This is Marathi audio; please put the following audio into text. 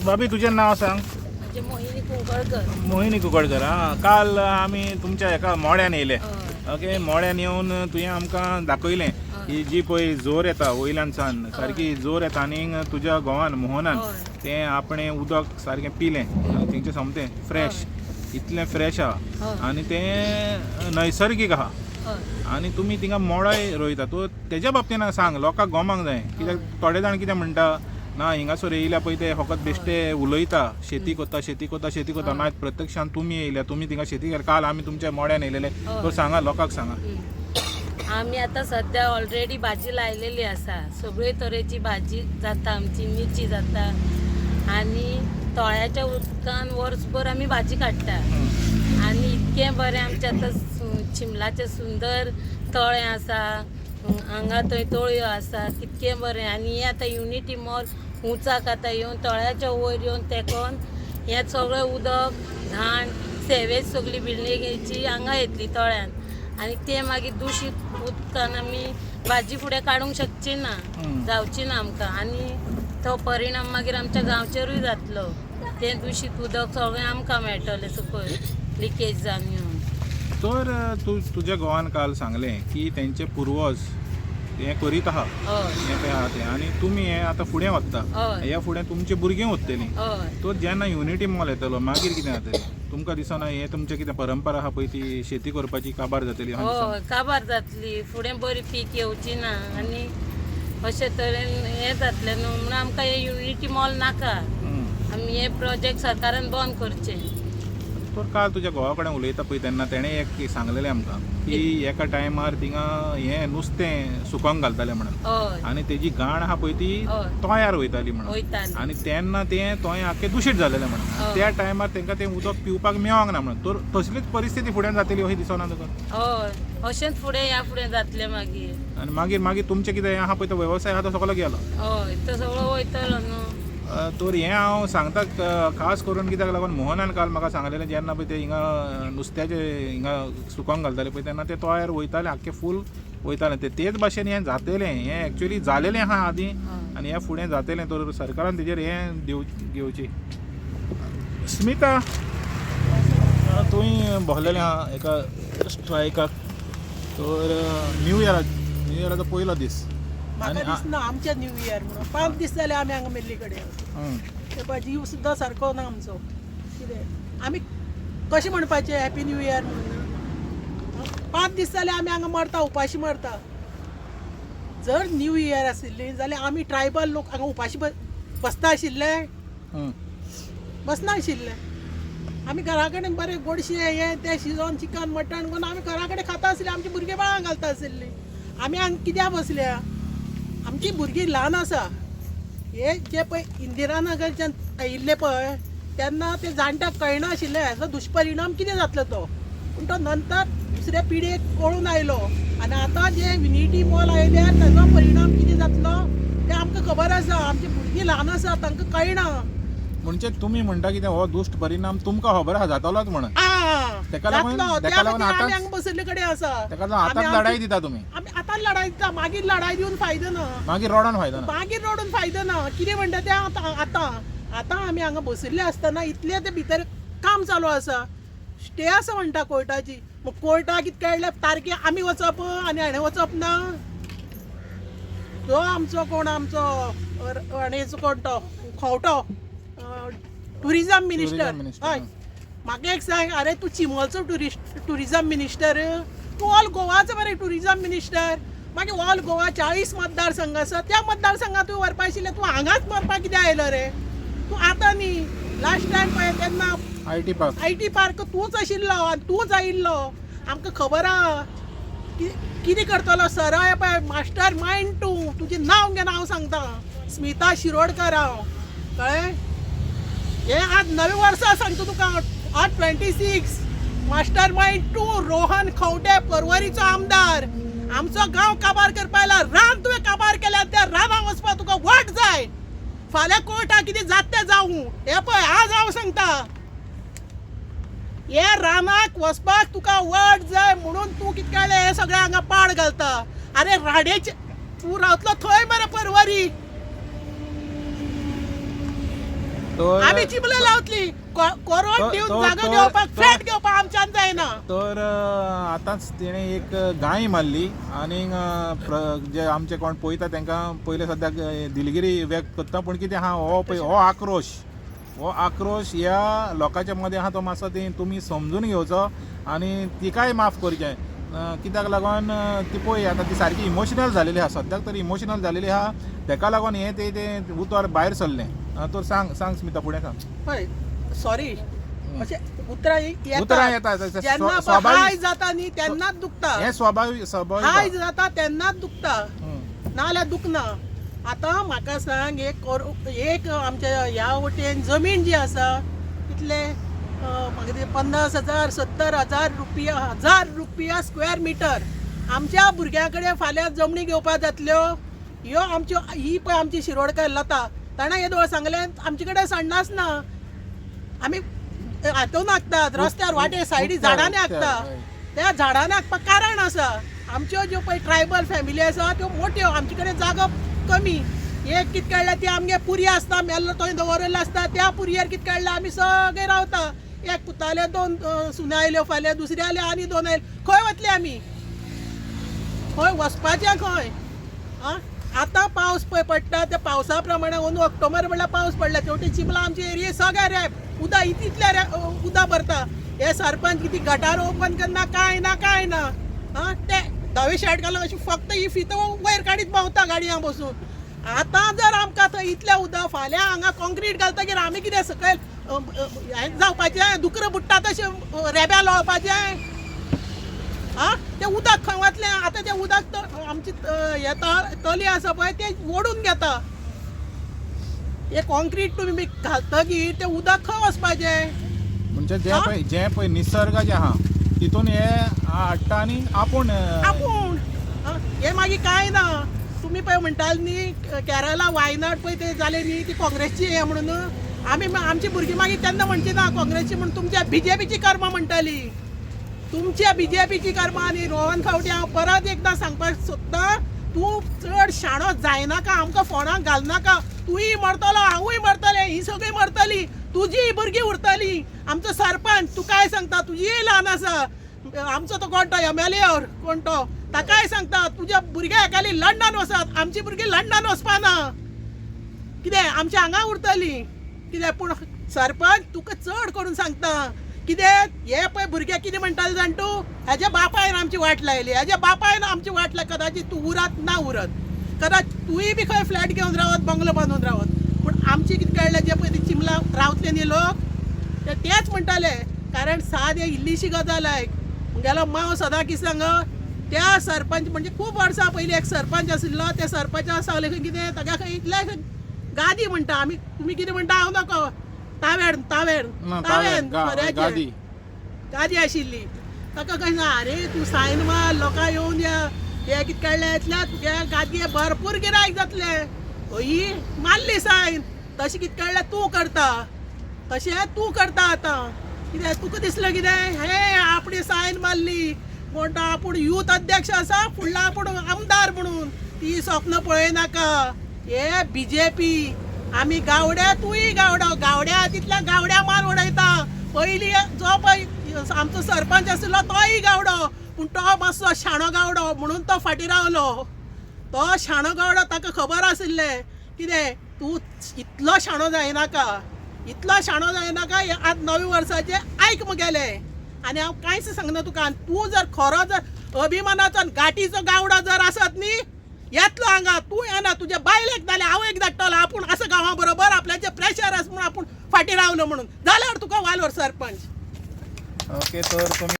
भाभी तुझें नाव सांग. म्हणजे मोहिनी कुंकळकर. मोहिनी कुंकळकर. हां, काल आमी तुमच्या एका मोड्यान येयले. ओके, मोड्यान येवन तुवें आमकां दाखयलें ही जी पळय जोर येता वयल्यानसान सारकी जोर येता आनी तुज्या घोवान मोहनान तें आपणें उदक सारकें पिलें. तेंचें सोमतें फ्रेश, इतलें फ्रेश आहा आनी तें नैसर्गीक आहा. आनी तुमी थिंगा मोडाय रोयता तो तेज्या बाबतीन सांग, लोकांक गोमांक जाय. कित्याक थोडे जाण कितें म्हणटा, ना हिंगासर येयल्या पळय ते फकत बेश्टे उलयता, शेती कोता ना प्रत्यक्षान तुमी येयल्या, तुमी थिंगा शेती केल्या. काल आमी तुमच्या मोड्यान येयलेले, तो सांगा, लोकांक सांगा. आम्ही आता सध्या ऑलरेडी भाजी लायलेली आसा. सगळे तरेची भाजी जाता आमची, मिरची जाता आणि तळ्याच्या उदकान वर्सभर आमी भाजी काडटा. आणि इतकें बरें आमचें आतां चिमलाचें सुंदर तळें आसा, हांगा थंय तळयो आसा, कितकें बरें. आनी हें आतां युनिटी मॉल उंचाक आतां येवन तळ्याच्या वयर येवन तेकोन हें सगळें उदक घाण सेवेज सगळी बिल्डिंगेची हांगा येतली तळ्यान. आनी ते मागीर दुशीत उदकान आमी भाजी फुडें काडूंक शकची ना, जावची ना आमकां. आनी तो परिणाम मागीर आमच्या गांवचेरूय जातलो. तें दुशीत उदक सगळें आमकां मेळटलें सकयल लिकेज जावन येवन. तर तुज्या घोवान काल सांगलें की तेंचे पुर्वज हें करीत आहा, हें तें आहा तें, आनी तुमी हें आतां फुडें व्हरता. ह्या फुडें तुमचीं भुरगीं वतलीं. तो जेन्ना युनिटी मॉल येतलो मागीर कितें जातलें? तुमकां दिसना हें तुमचें कितें परंपरा आहा पळय ती शेती करपाची काबार जातली? हय, काबार जातली. फुडें बरी पीक येवची ना आनी अशे तरेन हें जातलें न्हू. म्हणून आमकां हे युनिटी मॉल नाका. आमी हे प्रोजेक्ट सरकारान बंद करचें. तर काल तुज्या घोवा कडेन उलयता पळय तेन्ना तेणें एक सांगलेलें आमकां की एका टायमार थिंगा हें नुस्तें सुकोंक घालतालें म्हणून, आनी तेजी घाण आहा पळय ती तोंयार वयताली म्हणून, आनी तेन्ना तें तोंय आख्खें दूशीत जालेलें म्हणून. त्या टायमार तेंकां तें उदक पिवपाक मेळोंक ना म्हणून. तर तसलीच परिस्थिती फुडें जातली अशें दिसना तुका? हय, अशेंच फुडें ह्या फुडें जातलें मागीर. आनी मागीर मागीर तुमचें कितें आहा पळय तो वेवसाय आहा तो सगळो गेलो? हय, तो सगळो वयतलो न्हू. तर हें हांव सांगता खास करून कित्याक लागून मोहनान काल म्हाका सांगलेलें जेन्ना पळय ते हिंगा नुस्त्याचे हिंगा सुकोंक घालताले पळय तेन्ना ते तोंयार वयताले, आख्खें फूल वयतालें. तेच भाशेन हें जातलें, हें एक्चुअली जालेलें आहा आदीं आनी हें फुडें जातलें. तर सरकारान तेजेर हें घेवची. स्मिता, तुवें भोंवलेलें आहा एका स्ट्रायकाक. तर न्यू इयराचो पयलो दीस म्हाका दिसना आमच्या न्यू इयर म्हणून 5 दीस जाले आमी हांगा मेल्ली कडेन. ते जीव सुद्दां सारको ना आमचो. कितें आमी कशें म्हणपाचें हॅपी न्यू इयर म्हणून? 5 दीस जाले आमी हांगा मरता, उपाशी मरता. जर न्यू इयर आशिल्ली जाल्यार आमी ट्रायबल लोक हांगा उपाशी बसता आशिल्ले? बसना आशिल्ले. आमी घरा कडेन बरें गोडशें हें तें शिजोवन चिकन मटण करून आमी घरा कडेन खाता आसले, आमची भुरगीं बाळां घालता आशिल्लीं. आमी हांगा कित्याक बसल्या? आमची भुरगीं ल्हान आसा. हे जे पळय इंदिरानगरच्यान आयिल्ले पळय तेन्ना ते जाणट्याक कळना आशिल्लें हेचो दुश्परिणाम कितें जातलो तो. पूण तो नंतर दुसऱ्या पिढयेक कळून आयलो. आनी आतां जे युनिटी मॉल आयल्यार ताचो परिणाम कितें जातलो तें आमकां खबर आसा. आमची भुरगीं ल्हान आसा, तांकां कळना. म्हणजे तुमी म्हणटा कितें हो दुश्ट परिणाम तुमकां खबर आहा जातलोच म्हणून? तेका लागून आमी हांगा बसयल्ले कडेन आसा. तेका लागून आतांच लढाई दिता तुमी? आमी आतां लढाई दिता, मागीर लढाई दिवन फायदो ना. मागीर रडोन फायदो ना. मागीर रडून फायदो ना. कितें म्हणटा तें आतां आमी हांगा बसयल्ले आसतना इतले ते भितर काम चालू आसा. स्टे आसा म्हणटा कोर्टाची. मग कोर्टाक कितें कळ्ळें तारखे आमी वचप आनी हेणें वचप ना? तो आमचो कोण आमचो हेचो कोण तो खंवटो टुरिझम मिनिस्टर. हय, म्हाका एक सांग, अरे तूं चिमोलचो टुरिझम मिनिस्टर, तूं ऑल गोवाचो मरे टुरिझम मिनिस्टर. मागीर ऑल गोवा 40 मतदारसंघ आसा, त्या मतदारसंघात तूं व्हरपा आशिल्लें. तूं हांगाच मरपाक कितें आयलो रे? तूं आतां न्ही, लास्ट टायम पळय तेन्ना आय टी पार्क तूंच आशिल्लो आनी तूंच आयिल्लो. आमकां खबर आहा कितें करतलो. सराय पळय मास्टर मायंड तुजें नांव घेवन हांव सांगता, स्मिता शिरोडकर हांव. कळ्ळें? हे आज नवे वर्सा सांगता तुका. आज 26 मास्टर मायंड रोहन खंवटे परवरीचो आमदार. आमचो गांव काबार करपा आयला. रान तुवें काबार केल्या, त्या रानाक वचपाक तुका वट जाय. फाल्यां कोर्टाक कितें जाता तें जावं. हे पळय आज हांव सांगता, हे रानाक वचपाक तुका वट जाय म्हणून तूं कितें केलें हें सगळें हांगा पाड घालता. अरे राडेचे तूं रावतलो थंय मरे परवरी. तर आम्ही चिबले लावतली कोरोन तो- दिवन तो- जागा तो- घेवपाक तो- फ्लॅट घेवपाक आमच्यान जायना. तर आतांच तेणे एक गाय मारली आणि जे आमचे कोण पळयता तांकां पयले सद्याक दिलगिरी व्यक्त करता, पूण कितें आहा हो आक्रोश ह्या लोकांच्या मध्ये आहा तो मातसो ती तुमी समजून घेवचो आणि तिकाय माफ करचें. कित्याक लागून ती पळय आतां ती सारकी इमोशनल जालेली आहा, सद्याक तरी इमोशनल जालेली आहा, तेका लागून हें तें उतर भायर सरलें. तर सांग स्मिता, फुडें सांग. पळय सॉरी अशें उतरां उतरां येता येता जेन्ना हाय स्वाभाविक जाता न्ही तेन्नाच दुखता. हें स्वाभाविक हाय जाता तेन्नाच दुखता, हं. नाल्यार दुखना. आतां म्हाका सांग एक आमच्या ह्या वटेन जमीन जी आसा कितले म्हाका ते 50,000 70,000 रुपया स्क्वेअर मिटर. आमच्या भुरग्यां कडेन फाल्यां जमनी घेवपाक जातल्यो. ह्यो आमच्यो ही पळय आमची शिरोडकार लता ताणें येदोळ सांगलें आमचे कडेन संडास ना, आमी हातून हाकतात रस्त्यार वाटे सायडी झाडांनी हाकता. त्या झाडांनी हाकपाक कारण आसा. आमच्यो ज्यो पळय ट्रायबल फॅमिली आसा त्यो मोठ्यो, आमचे कडेन जागो कमी. एक कितें कळ्ळें ती आमगे पुरी आसता मेल्लो थंय दवरलेलो आसता, त्या पुरयेर कितें कळ्ळें आमी सगळे रावता. एक पुताले 2 सुना आयल्यो, फाल्यां दुसरी आयले आनी 2 आयले. खंय वतले आमी? खंय वचपाचें खंय? आतां पावस पळय पडटा त्या पावसा प्रमाणे अंदू ऑक्टोबर म्हणल्यार पावस पडला, शेवटी चिंबला आमचे एरिये सगळे रेप उदक इतले उदक भरता. हे सरपंच कितें गटार ओपन करना कांय ना. ते धवे शर्ट घालून अशी फक्त ही फितो वयर काडीत भोंवता गाडयांक बसून. आतां जर आमकां थंय इतलें उदक, फाल्यां हांगा कॉन्क्रीट घालतकीर आमी कितें सकयल हें जावपाचें दुकरां बुडटा तशें रेब्या लोळपाचें? तें उदक खंय वतलें? आतां तें उदक आमची हे तली आसा पळय ते ओडून घेता. हे कॉन्क्रीट तुमी घालतकीर तें उदक खंय वचपाचें? म्हणजे जे पळय निसर्ग जे आहा तितून हे हाडटा आनी आपूण हे मागीर कांय ना. तुमी पळय म्हणटाले न्ही केरला वायनाड पळय ते जाले न्ही ती काँग्रेसची हे म्हणून, आमची भुरगीं मागीर तेन्ना म्हणची ना काँग्रेसची म्हणून तुमच्या बीजेपीची कर्मां म्हणटाली. तुमच्या बीजेपीची कर्मां. आनी रोहन खावटी हांव परत एकदां सांगपाक सोदतां, तूं चड शाणो जायनाका, आमकां फोंडाक घालनाका. तूंय मरतलो हांवूय मरतलें, ही सगळीं मरतलीं, तुजीय भुरगीं उरतलीं. आमचो सरपंच तूं काय सांगता, तुजीय ल्हान आसा. आमचो तो कोण तो MLA कोण तो ताकाय सांगता तुज्या भुरग्या एकाली लंडन वचत, आमची भुरगीं लंडन वचपाना. कितें आमच्या हांगा उरतलीं कितें? पूण सरपंच तुका चड करून सांगता कितें हे पळय भुरगे कितें म्हणटाले जाण तूं, हेज्या बापायन आमची वाट लायली, हेज्या बापायन आमची वाट लाय. कदाचित तूं उरत ना उरत, कदाचित तुंय बी खंय फ्लॅट घेवन रावत, बंगलो बांदून रावत. पूण आमची कितें कळ्ळें जे पळय ते चिमला रावतले न्ही लोक तेच म्हणटाले. कारण सादे इल्लीशी गजाल आयक, गेलो मांव सदां कितें सांग, त्या सरपंच म्हणजे खूब वर्सां पयलीं एक सरपंच आशिल्लो, त्या सरपंचा सांगलें खंय कितें ताका खंय इतले गादी म्हणटा आमी, तुमी कितें म्हणटा हांव नाका, तावेन गादी आशिल्ली. ताका खंय ना अरे तूं सायन मार, लोकां येवन हे कितें कळ्ळें इतल्या तुगे गादये भरपूर गिरायक जातले. हयी मारली सायन, तशें कितें कळ्ळें तूं करता, तशें तूं करता. आतां कितें तुका दिसलें कितें हे आपणी सायन मारली म्हणटा आपूण यूथ अध्यक्ष आसा, फुडलो आपूण आमदार म्हणून, ती स्वप्न पळयनाका. हे बीजेपी आमी गावड्या, तूंय गावड्या तितल्या गावड्या मार उडयता. पयलीं जो पळय आमचो सरपंच आशिल्लो तोय गावडो, पूण तो मातसो शाणो गावडो म्हणून तो फाटीं रावलो. तो शाणो गावडो ताका खबर आशिल्लें कितें तूं इतलो शाणो जायनाका, आज 9 वर्साचे आयक मुगेले. आनी हांव कांयच सांगना तुका. तूं जर खरो जर अभिमानाचो घाटीचो गावडो जर आसत न्ही येतलो हांगा, तूं येना, तुज्या बायलेक जाल्यार हांव एक धाडटलो. आपूण असं गांवा बरोबर आपल्याचे प्रेशर आसा म्हणून आपूण फाटीं रावलो म्हणून जाल्यार तुका वालोर सरपंच. ओके. तर तुम्ही